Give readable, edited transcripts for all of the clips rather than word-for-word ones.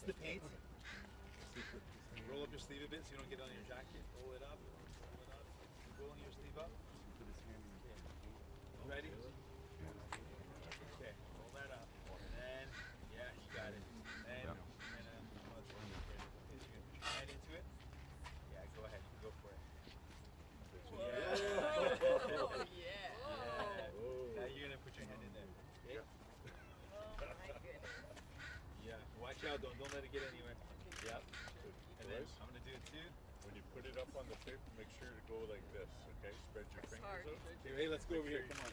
the paint. Roll up your sleeve a bit so you don't get on your jacket. Roll it up. Roll it up. Keep rolling your sleeve up. Ready? Okay, roll that up. And then, yeah, you got it. And put your hand into it. Yeah, go ahead. You can go for it. Yeah. Oh, yeah. Now you're gonna put your hand in there. Okay? Oh my goodness. Yeah. Watch out! Don't let it get anywhere. Yep. And then I'm gonna do it too. When you put it up on the paper, make sure to go like this. Okay. Spread your fingers hard. out. Okay, ready? Let's go over here. Come on.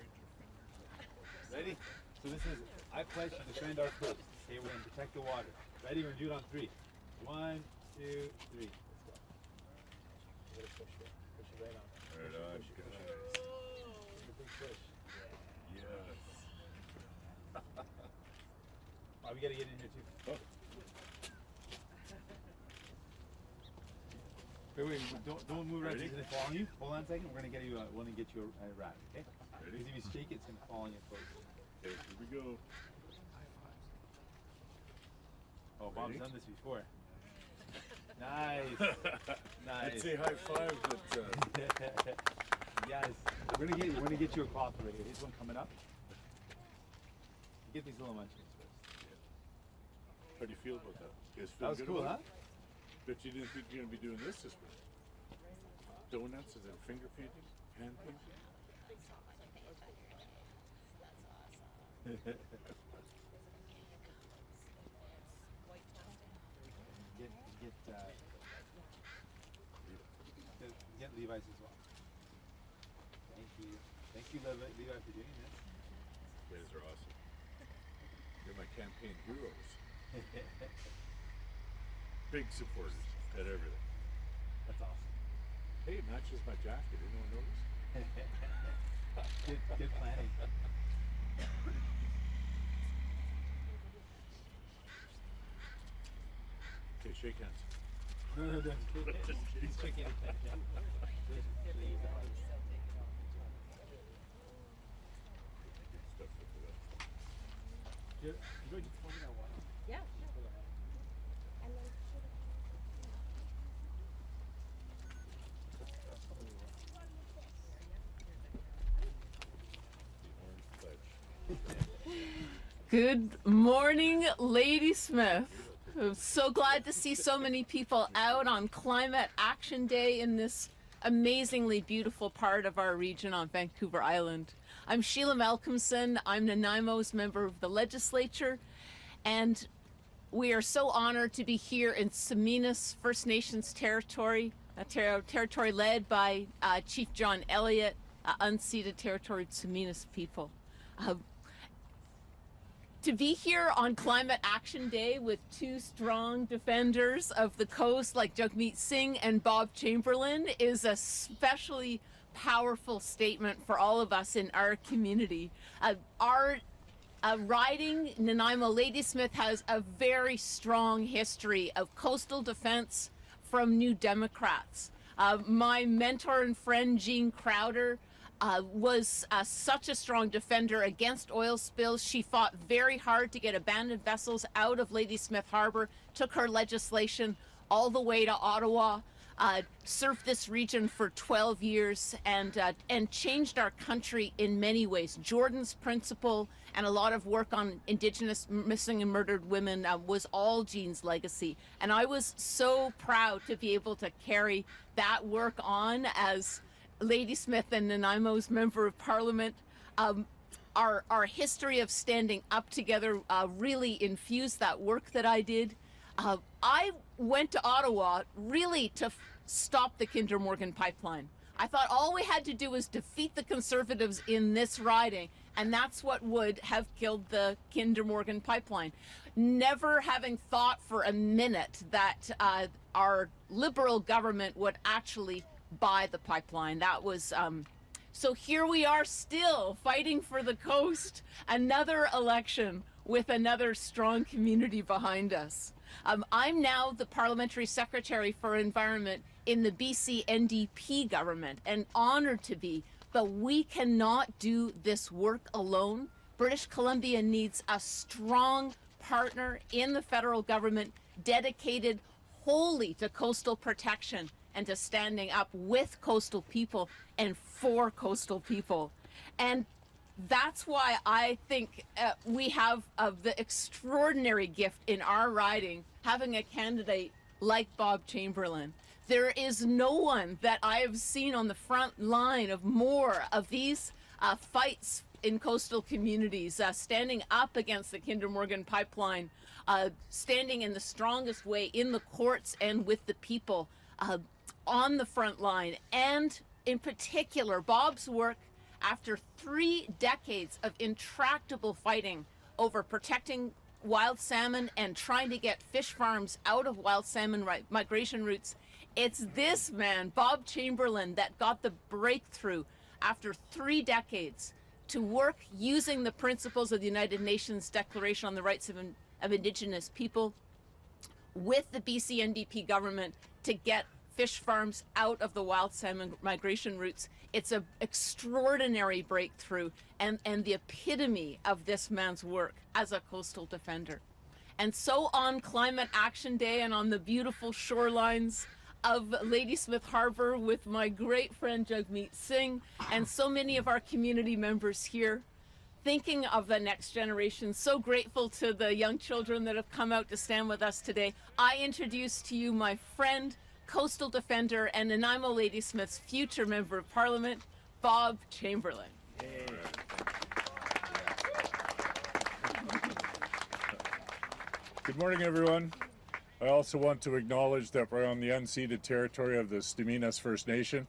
Ready? So this is I pledge to defend our coast. Okay, we're gonna protect the water. Ready? We're gonna do it on 3. 1, 2, 3. Let's go. You gotta push it. Push it right on. Right on, Push it. guys. Just a big push. Yes. Oh, we gotta get in here too. Oh. Wait, don't move right. Ready? It's gonna fall on you. Hold on a second. We're gonna get you. Want to get you a wrap, okay? Ready? Because if you shake it, it's gonna fall on your clothes. Okay, here we go. Oh, Bob's Ready? done this before. Nice. Nice. I'd say high five, but Yes. We're gonna get you a cloth already. Here's one coming up. Get these little munchkins first. how do you feel about that? You guys feel That was good cool, huh? about it? Bet you didn't think you're gonna be doing this week. Donuts and then finger painting, hand painting. Get Levi's as well. Thank you, Levi, for doing this. You guys are awesome. You're my campaign heroes. Big supporters at everything. That's awesome. Hey, it matches my jacket. Anyone notice? Good planning. Okay, shake hands. No, he's shaking his head. Stuff like that. You go just pour me that water. Yeah, sure. And then The orange pledge. Good morning, Lady Smith. I'm so glad to see so many people out on Climate Action Day in this amazingly beautiful part of our region on Vancouver Island. I'm Sheila Malcolmson. I'm Nanaimo's member of the legislature, and we are so honored to be here in Seminis First Nations territory, a territory led by Chief John Elliott, unceded territory Seminis people. To be here on Climate Action Day with two strong defenders of the coast like Jagmeet Singh and Bob Chamberlain is a especially powerful statement for all of us in our community. Our riding, Nanaimo Ladysmith, has a very strong history of coastal defense from New Democrats. My mentor and friend, Jean Crowder, was such a strong defender against oil spills. She fought very hard to get abandoned vessels out of Ladysmith Harbor, took her legislation all the way to Ottawa, served this region for 12 years, and changed our country in many ways. Jordan's principle and a lot of work on Indigenous missing and murdered women was all Jean's legacy. And I was so proud to be able to carry that work on as Ladysmith and Nanaimo's Member of Parliament. Our history of standing up together really infused that work that I did. I went to Ottawa really to stop the Kinder Morgan pipeline. I thought all we had to do was defeat the Conservatives in this riding, and that's what would have killed the Kinder Morgan pipeline. Never having thought for a minute that our Liberal government would actually buy the pipeline. That was so here we are still fighting for the coast, another election with another strong community behind us. I'm now the Parliamentary Secretary for Environment in the BC NDP government, and honored to be, but we cannot do this work alone. British Columbia needs a strong partner in the federal government dedicated wholly to coastal protection and to standing up with coastal people and for coastal people. And that's why I think we have the extraordinary gift in our riding, having a candidate like Bob Chamberlain. There is no one that I have seen on the front line of more of these fights in coastal communities, standing up against the Kinder Morgan pipeline, standing in the strongest way in the courts and with the people on the front line. And in particular, Bob's work after 3 decades of intractable fighting over protecting wild salmon and trying to get fish farms out of wild salmon migration routes. It's this man, Bob Chamberlain, that got the breakthrough after 3 decades to work using the principles of the United Nations Declaration on the Rights of Indigenous People with the BC NDP government to get fish farms out of the wild salmon migration routes. It's an extraordinary breakthrough and the epitome of this man's work as a coastal defender. And so on Climate Action Day and on the beautiful shorelines of Ladysmith Harbor with my great friend Jagmeet Singh and so many of our community members here, thinking of the next generation, so grateful to the young children that have come out to stand with us today, I introduce to you my friend, coastal defender, and Nanaimo Ladysmith's future Member of Parliament, Bob Chamberlain. Good morning, everyone. I also want to acknowledge that we're on the unceded territory of the Staminas First Nation.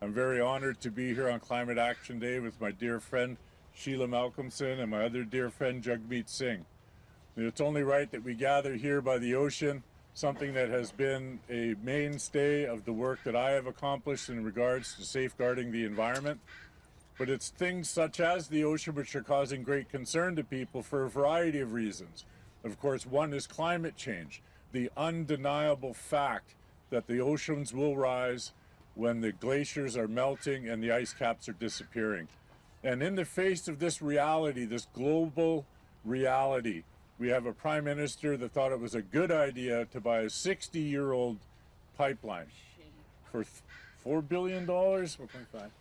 I'm very honored to be here on Climate Action Day with my dear friend Sheila Malcolmson and my other dear friend Jagmeet Singh. It's only right that we gather here by the ocean, something that has been a mainstay of the work that I have accomplished in regards to safeguarding the environment. But it's things such as the ocean which are causing great concern to people for a variety of reasons. Of course, one is climate change, the undeniable fact that the oceans will rise when the glaciers are melting and the ice caps are disappearing. And in the face of this reality, this global reality, we have a prime minister that thought it was a good idea to buy a 60-year-old pipeline for $4 billion? 4.5.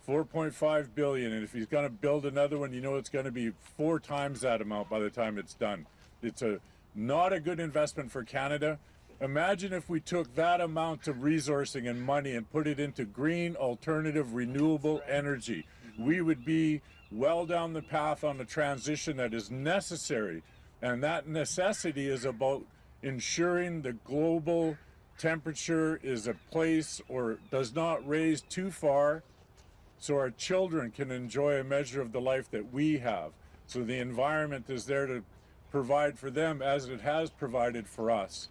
4.5 billion. And if he's going to build another one, you know it's going to be 4 times that amount by the time it's done. It's not a good investment for Canada. Imagine if we took that amount of resourcing and money and put it into green, alternative, renewable energy. We would be well down the path on the transition that is necessary. And that necessity is about ensuring the global temperature is a place or does not raise too far so our children can enjoy a measure of the life that we have. So the environment is there to provide for them as it has provided for us.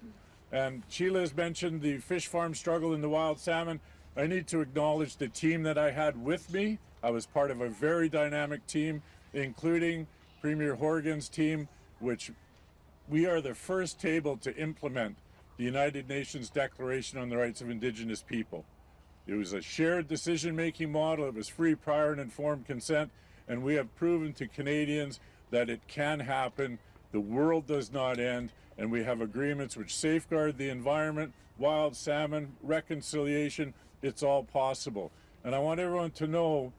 And Sheila has mentioned the fish farm struggle in the wild salmon. I need to acknowledge the team that I had with me. I was part of a very dynamic team, including Premier Horgan's team, which we are the first table to implement the United Nations Declaration on the Rights of Indigenous People. It was a shared decision-making model. It was free, prior, and informed consent, and we have proven to Canadians that it can happen. The world does not end, and we have agreements which safeguard the environment, wild salmon, reconciliation. It's all possible. And I want everyone to know,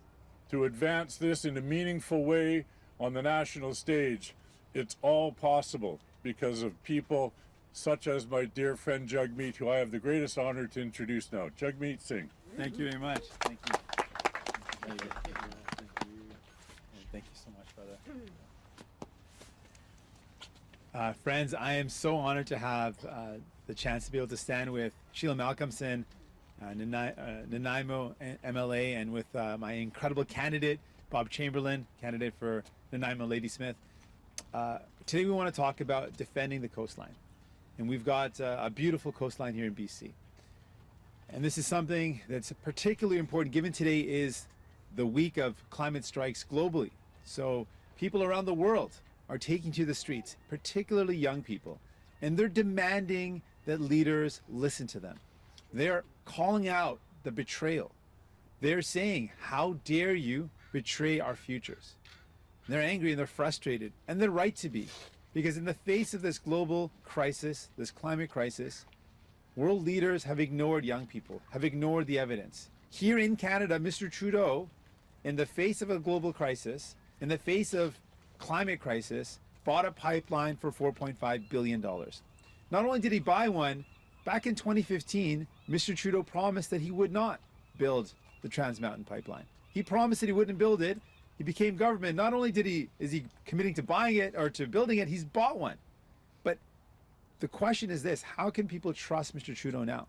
to advance this in a meaningful way on the national stage, it's all possible because of people such as my dear friend Jagmeet, who I have the greatest honor to introduce now. Jagmeet Singh. Thank you very much. Thank you. Thank you. Thank you so much, brother. Friends, I am so honored to have the chance to be able to stand with Sheila Malcolmson, Nanaimo MLA, and with my incredible candidate, Bob Chamberlain, candidate for Nanaimo Ladysmith. Today we want to talk about defending the coastline. And we've got a beautiful coastline here in BC. And this is something that's particularly important given today is the week of climate strikes globally. So people around the world are taking to the streets, particularly young people, and they're demanding that leaders listen to them. They're calling out the betrayal. They're saying, how dare you betray our futures? And they're angry and they're frustrated, and they're right to be, Because in the face of this global crisis, this climate crisis, world leaders have ignored young people, have ignored the evidence. Here in Canada, Mr. Trudeau, in the face of a global crisis, in the face of climate crisis, bought a pipeline for $4.5 billion. Not only did he buy one, back in 2015, Mr. Trudeau promised that he would not build the TransMountain pipeline. He promised that he wouldn't build it. He became government. Not only is he committing to buying it or to building it, he's bought one. But the question is this: how can people trust Mr. Trudeau now?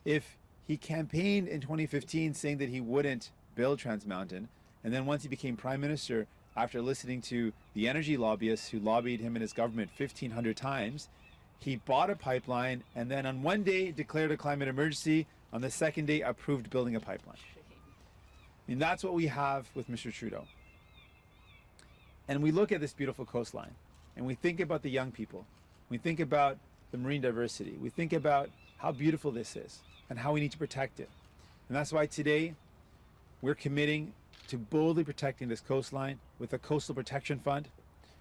If he campaigned in 2015 saying that he wouldn't build TransMountain, and then once he became prime minister, after listening to the energy lobbyists who lobbied him and his government 1,500 times, he bought a pipeline and then on one day declared a climate emergency, on the second day approved building a pipeline. I mean, that's what we have with Mr. Trudeau. And we look at this beautiful coastline and we think about the young people. We think about the marine diversity. We think about how beautiful this is and how we need to protect it. And that's why today we're committing to boldly protecting this coastline with a coastal protection fund.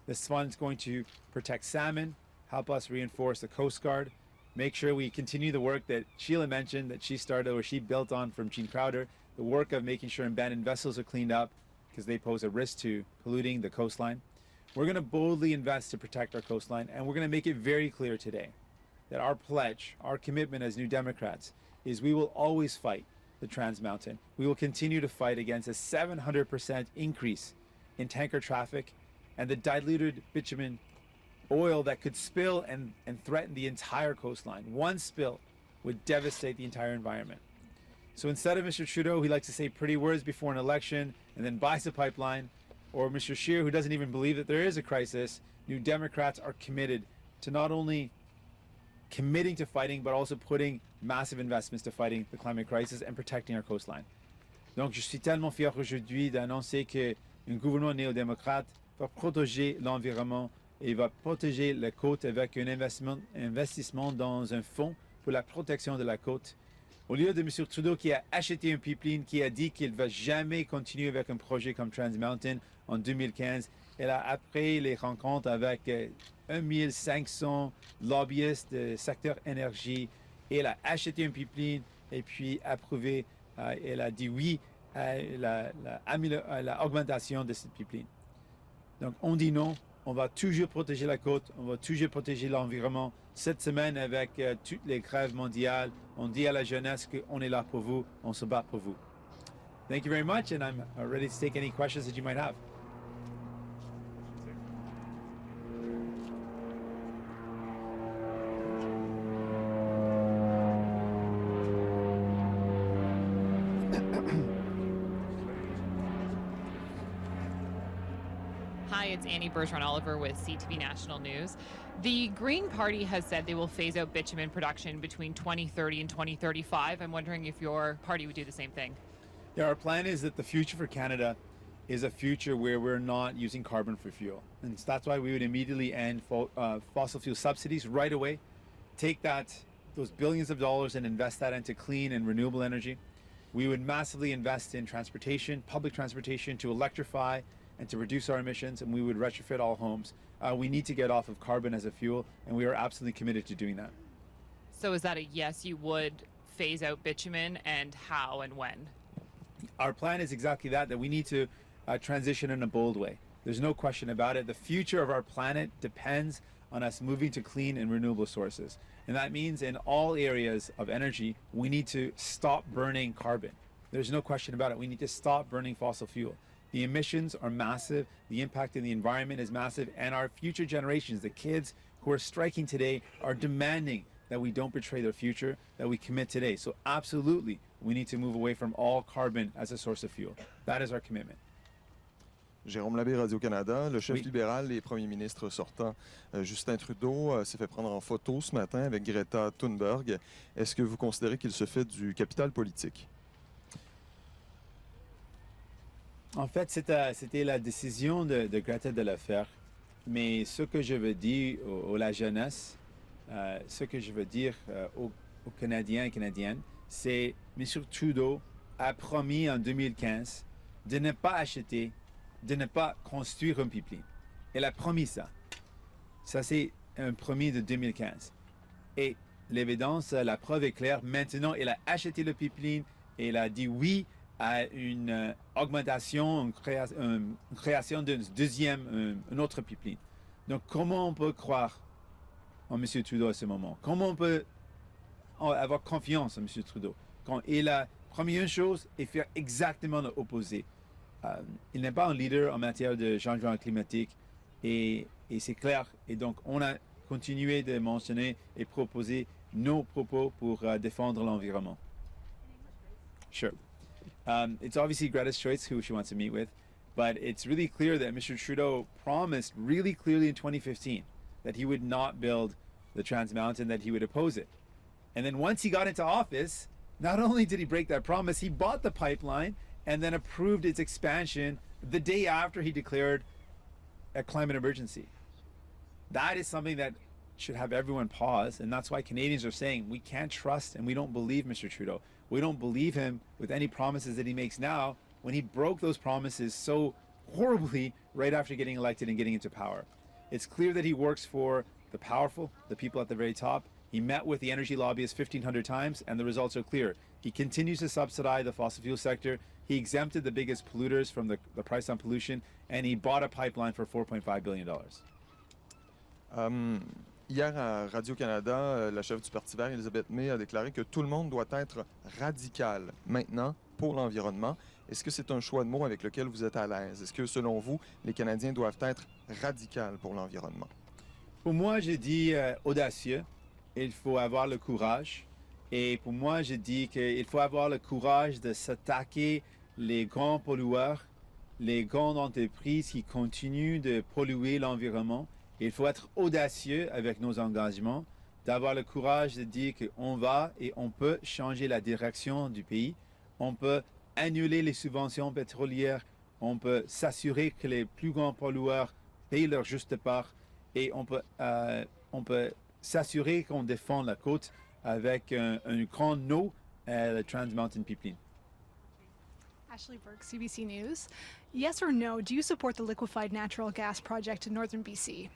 This fund is going to protect salmon, help us reinforce the Coast Guard, make sure we continue the work that Sheila mentioned that she started or she built on from Gene Crowder, the work of making sure abandoned vessels are cleaned up because they pose a risk to polluting the coastline. We're going to boldly invest to protect our coastline, and we're going to make it very clear today that our pledge, our commitment as New Democrats is we will always fight the TransMountain. We will continue to fight against a 700% increase in tanker traffic and the diluted bitumen oil that could spill and threaten the entire coastline. One spill would devastate the entire environment. So instead of Mr. Trudeau, he likes to say pretty words before an election and then buys a pipeline, or Mr. Scheer, who doesn't even believe that there is a crisis, New Democrats are committed to not only committing to fighting, but also putting massive investments to fighting the climate crisis and protecting our coastline. Donc, je suis tellement fier aujourd'hui d'annoncer qu'un gouvernement néo-démocrate va protéger l'environnement et va protéger la côte avec un investissement dans un fonds pour la protection de la côte. Au lieu de M. Trudeau qui a acheté un pipeline, qui a dit qu'il ne va jamais continuer avec un projet comme TransMountain en 2015, et là, après les rencontres avec 1500 lobbyistes du secteur énergie, elle a acheté un pipeline et puis approuvé, elle a dit oui à l'augmentation de ce pipeline. Donc on dit non, on va toujours protéger la côte, on va toujours protéger l'environnement. Cette semaine, avec toutes les grèves mondiales, on dit à la jeunesse qu'on est là pour vous, on se bat pour vous. Thank you very much, and I'm ready to take any questions that you might have. Hi, it's Annie Bergeron-Oliver with CTV National News. The Green Party has said they will phase out bitumen production between 2030 and 2035. I'm wondering if your party would do the same thing. Yeah, our plan is that the future for Canada is a future where we're not using carbon for fuel. And that's why we would immediately end fossil fuel subsidies right away, take those billions of dollars and invest that into clean and renewable energy. We would massively invest in transportation, public transportation, to electrify and to reduce our emissions, and we would retrofit all homes. We need to get off of carbon as a fuel, and we are absolutely committed to doing that. So is that a yes, you would phase out bitumen, and how and when? Our plan is exactly that we need to transition in a bold way. There's no question about it. The future of our planet depends on us moving to clean and renewable sources. And that means in all areas of energy, we need to stop burning carbon. There's no question about it. We need to stop burning fossil fuel. The emissions are massive, the impact in the environment is massive, and our future generations, the kids who are striking today, are demanding that we don't betray their future, that we commit today. So absolutely, we need to move away from all carbon as a source of fuel. That is our commitment. Jérôme Labbé, Radio-Canada. Le chef libéral et premier ministre sortant, Justin Trudeau, s'est fait prendre en photo ce matin avec Greta Thunberg. Est-ce que vous considérez qu'il se fait du capital politique? En fait, c'était la décision de Greta de le faire. Mais ce que je veux dire à la jeunesse, ce que je veux dire aux Canadiens et Canadiennes, c'est M. Trudeau a promis en 2015 de ne pas acheter, de ne pas construire un pipeline. Elle a promis ça. Ça, c'est un premier de 2015. Et l'évidence, la preuve est claire. Maintenant, il a acheté le pipeline et il a dit oui à une augmentation, une création d'un deuxième, un autre pipeline. Donc, comment on peut croire en M. Trudeau à ce moment? Comment on peut avoir confiance en M. Trudeau quand il a promis une chose et faire exactement l'opposé? Il n'est pas un leader en matière de changement climatique et c'est clair. Et donc, on a continué de mentionner et proposer nos propos pour défendre l'environnement. Sure. It's obviously Greta's choice who she wants to meet with, but it's really clear that Mr. Trudeau promised really clearly in 2015 that he would not build the TransMountain, that he would oppose it. And then once he got into office, not only did he break that promise, he bought the pipeline and then approved its expansion the day after he declared a climate emergency. That is something that should have everyone pause, and that's why Canadians are saying we can't trust and we don't believe Mr. Trudeau. We don't believe him with any promises that he makes now when he broke those promises so horribly right after getting elected and getting into power. It's clear that he works for the powerful, the people at the very top. He met with the energy lobbyists 1,500 times, and the results are clear. He continues to subsidize the fossil fuel sector. He exempted the biggest polluters from the price on pollution, and he bought a pipeline for $4.5 billion. Hier à Radio-Canada, la chef du Parti vert, Elisabeth May, a déclaré que tout le monde doit être radical maintenant pour l'environnement. Est-ce que c'est un choix de mots avec lequel vous êtes à l'aise? Est-ce que, selon vous, les Canadiens doivent être radicaux pour l'environnement? Pour moi, je dis audacieux. Il faut avoir le courage. Et pour moi, je dis qu'il faut avoir le courage de s'attaquer les grands pollueurs, les grandes entreprises qui continuent de polluer l'environnement. Il faut être audacieux avec nos engagements, d'avoir le courage de dire qu'on va et on peut changer la direction du pays. On peut annuler les subventions pétrolières. On peut s'assurer que les plus grands pollueurs payent leur juste part. Et on peut s'assurer qu'on défend la côte avec un grand no à la TransMountain pipeline. Ashley Burke, CBC News. Yes or no, do you support the liquefied natural gas project in northern BC?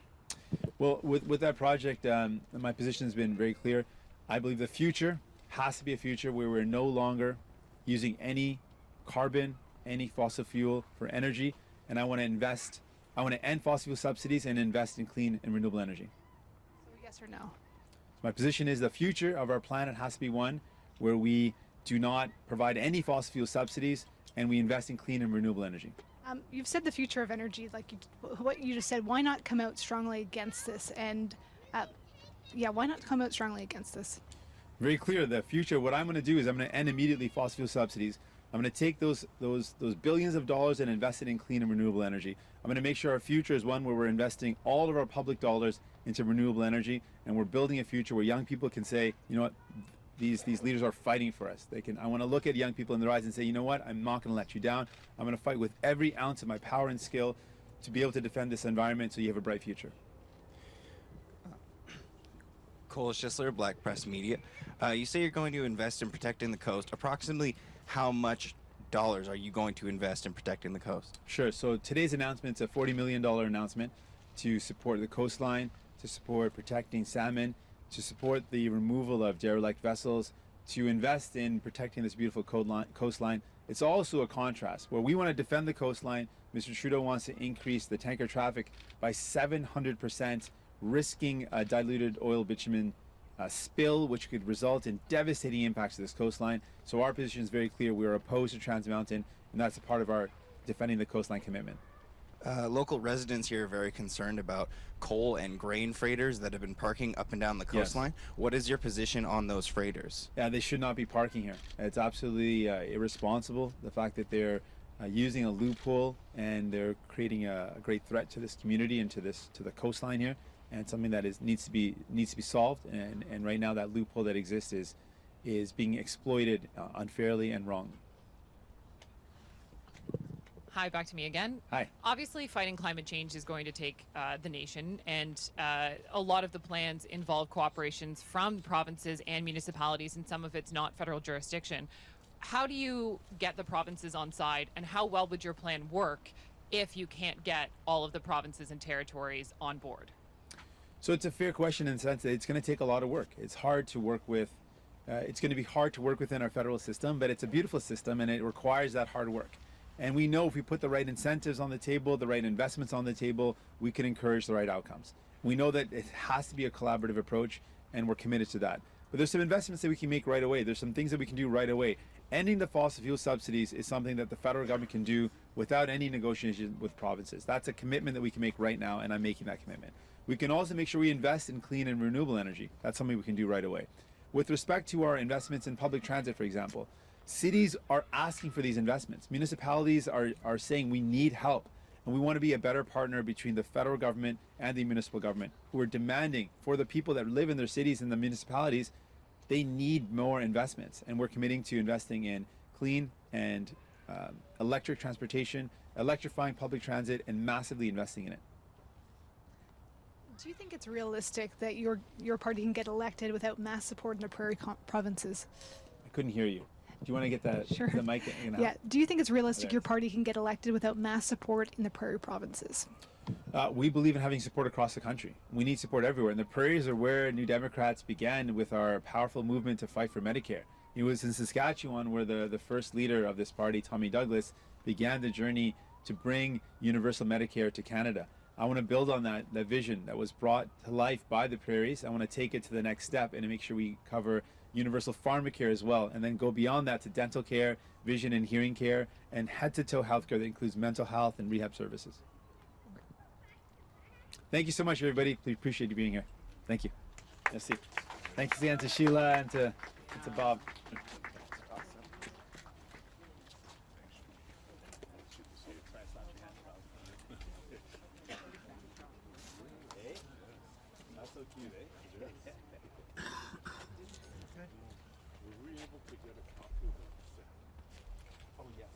Well, with that project, my position has been very clear. I believe the future has to be a future where we're no longer using any carbon, any fossil fuel for energy, and I want to end fossil fuel subsidies and invest in clean and renewable energy. So yes or no? My position is the future of our planet has to be one where we do not provide any fossil fuel subsidies and we invest in clean and renewable energy. You've said the future of energy, like what you just said. Why not come out strongly against this? And why not come out strongly against this? Very clear. The future. What I'm going to do is I'm going to end immediately fossil fuel subsidies. I'm going to take those billions of dollars and invest it in clean and renewable energy. I'm going to make sure our future is one where we're investing all of our public dollars into renewable energy, and we're building a future where young people can say, you know what, these leaders are fighting for us. I want to look at young people in their eyes and say, you know what, I'm not going to let you down. I'm going to fight with every ounce of my power and skill to be able to defend this environment so you have a bright future. Cole Schisler, Black Press Media. You say you're going to invest in protecting the coast. Approximately how much dollars are you going to invest in protecting the coast? Sure. So today's announcement is a $40 million announcement to support the coastline, to support protecting salmon, to support the removal of derelict vessels, to invest in protecting this beautiful coastline. It's also a contrast. Where we want to defend the coastline, Mr. Trudeau wants to increase the tanker traffic by 700%, risking a diluted oil bitumen spill, which could result in devastating impacts to this coastline. So our position is very clear. We are opposed to TransMountain, and that's a part of our defending the coastline commitment. Local residents here are very concerned about coal and grain freighters that have been parking up and down the coastline. Yes. What is your position on those freighters? Yeah, they should not be parking here. It's absolutely irresponsible. The fact that they're using a loophole and they're creating a great threat to this community and to the coastline here, and something that needs to be solved. And right now, that loophole that exists is being exploited unfairly and wrong. Hi, back to me again. Hi. Obviously, fighting climate change is going to take the nation, and a lot of the plans involve cooperations from provinces and municipalities, and some of it's not federal jurisdiction. How do you get the provinces on side, and how well would your plan work if you can't get all of the provinces and territories on board? So it's a fair question in the sense that it's going to take a lot of work. It's hard to work with. It's going to be hard to work within our federal system, but it's a beautiful system and it requires that hard work. And we know if we put the right incentives on the table, the right investments on the table, we can encourage the right outcomes. We know that it has to be a collaborative approach, and we're committed to that. But there's some investments that we can make right away. There's some things that we can do right away. Ending the fossil fuel subsidies is something that the federal government can do without any negotiation with provinces. That's a commitment that we can make right now, and I'm making that commitment. We can also make sure we invest in clean and renewable energy. That's something we can do right away. With respect to our investments in public transit, for example, cities are asking for these investments. Municipalities are saying we need help, and we want to be a better partner between the federal government and the municipal government, who are demanding for the people that live in their cities and the municipalities, they need more investments, and we're committing to investing in clean and electric transportation, electrifying public transit, and massively investing in it. Do you think it's realistic that your party can get elected without mass support in the prairie provinces? I couldn't hear you. Do you want to get that Sure. the mic? Yeah. Do you think it's realistic Okay. your party can get elected without mass support in the prairie provinces? We believe in having support across the country. We need support everywhere. And the prairies are where New Democrats began with our powerful movement to fight for Medicare. It was in Saskatchewan where the first leader of this party, Tommy Douglas, began the journey to bring universal Medicare to Canada. I want to build on that vision that was brought to life by the prairies. I want to take it to the next step and make sure we cover universal pharmacare as well, and then go beyond that to dental care, vision and hearing care, and head-to-toe healthcare that includes mental health and rehab services. Thank you so much, everybody. We appreciate you being here. Thank you. Merci. Thanks again to Sheila and to Bob. That's so cute, eh? Were we able to get a copy of that? Oh, yes.